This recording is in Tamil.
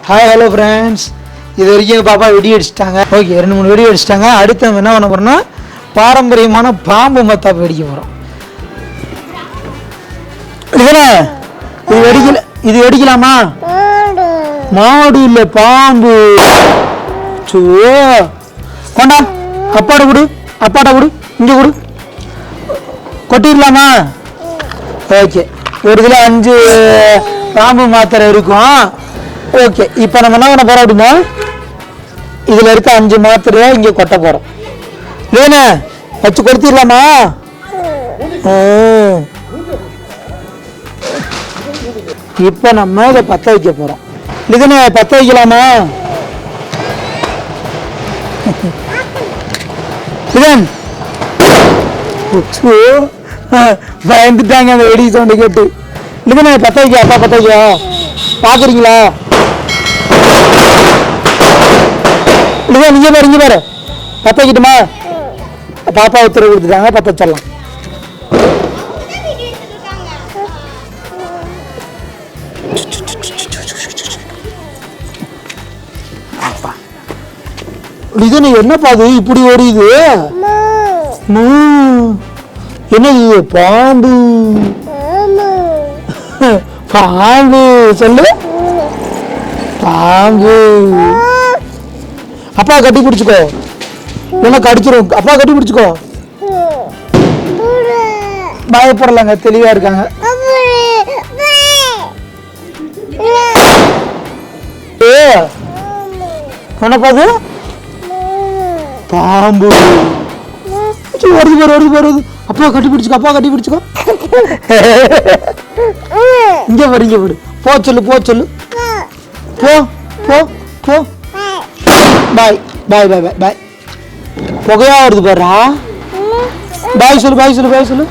ஹாய் ஹலோ ஃப்ரெண்ட்ஸ், இது வரைக்கும் பாப்பா வெடி அடிச்சிட்டாங்க. ஓகே, 2-3 வெடி அடிச்சிட்டாங்க. அடுத்து நம்ம என்ன பண்ண போறோம்னா பாரம்பரியமான பாம்பு மத்தாப்பு வெடிக்க போகிறோம். இது வெடிக்கலாமா? மாடு இல்லை, பாம்பு. சோ கொண்டா, அப்பாட கொடு, இங்கே கொடு. கொட்டிடலாமா? ஓகே, ஒரு இதில் 5 பாம்பு மாத்திரை இருக்கும். ஓகே, இப்போ நம்ம என்ன பண்ண போகிறோம் அப்படின்னா, இதில் இருக்க 5 மாத்திரையை இங்கே கொட்ட போகிறோம். இல்லைண்ணே, வச்சு கொடுத்திடலாமா? இப்போ நம்ம இதை பற்ற வைக்க போகிறோம். இதுன்னு பற்ற வைக்கலாமா? பயந்துட்டாங்க அந்த வெடி சவுண்டு கேட்டு. இதுன்னு பற்ற வைக்க, அப்பா பற்ற வைக்க பார்க்குறீங்களா? இல்லையா, நீங்க பாரு பற்ற வைக்கட்டுமா? பாப்பா உத்தரவு கொடுத்துட்டாங்க, பற்ற வச்சிடலாம். இது என்னப்பா அது இப்படி ஓடிது? என்னது? பாம்பு. பாம்பு சொல்லு, பாம்பு. அப்பா கட்டி பிடிச்சுக்கோ, இல்லைன்னா கடிச்சிரும். அப்பா கட்டி பிடிச்சுக்கோ. பயப்படலாங்க, தெளிவா இருக்காங்க. என்னப்பாது? பாம்பு. வருது. அப்பா கட்டி பிடிச்சுக்கோ. இங்க போடு. போ சொல்லு. போ. பாய். புகையா வருது பாரு. பாய் சொல்லு.